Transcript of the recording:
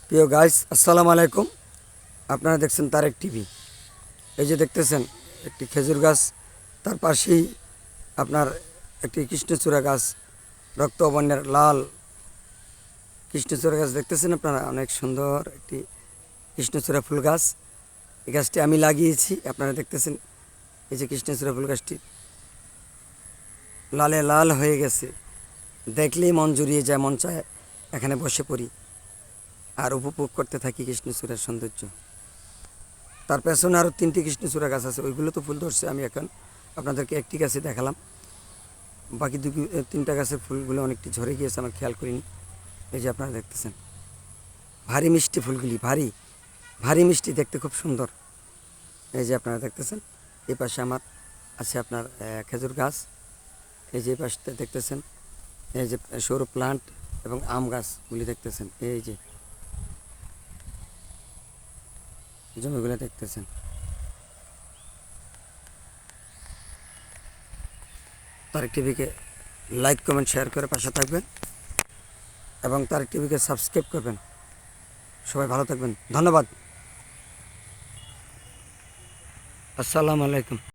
প্রিয় গাইস, আসসালামু আলাইকুম। আপনারা দেখছেন তারেক টিভি। এই যে দেখতেছেন একটি খেজুর গাছ, তার পাশেই আপনার একটি কৃষ্ণচূড়া গাছ, রক্তবর্ণের লাল কৃষ্ণচূড়া গাছ দেখতেছেন আপনারা। অনেক সুন্দর একটি কৃষ্ণচূড়া ফুল গাছ। এই গাছটি আমি লাগিয়েছি, আপনারা দেখতেছেন। এই যে কৃষ্ণচূড়া ফুল গাছটি লালে লাল হয়ে গেছে, দেখলেই মন জুড়িয়ে যায়, মন চায় এখানে বসে পড়ি আর উপভোগ করতে থাকি কৃষ্ণচূড়ার সৌন্দর্য। তার পেছনে আরও 3টি কৃষ্ণচূড়া গাছ আছে, ওইগুলো তো ফুল ধরছে। আমি এখন আপনাদেরকে একটি গাছে দেখালাম, বাকি 3টা গাছের ফুলগুলো অনেকটি ঝরে গিয়েছে, আমার খেয়াল করিনি। এই যে আপনারা দেখতেছেন, ভারী মিষ্টি ফুলগুলি, ভারী ভারী মিষ্টি, দেখতে খুব সুন্দর। এই যে আপনারা দেখতেছেন, এই পাশে আমার আছে আপনার খেজুর গাছ। এই যে এই পাশটা দেখতেছেন, এই যে সৌর প্লান্ট এবং আম গাছগুলি দেখতেছেন। এই যে জমিগুলো দেখতেছেন। তারেক টিভিকে লাইক, কমেন্ট, শেয়ার করে পাশে থাকবেন এবং তারেক টিভিকে সাবস্ক্রাইব করবেন। সবাই ভালো থাকবেন, ধন্যবাদ। আসসালামু আলাইকুম।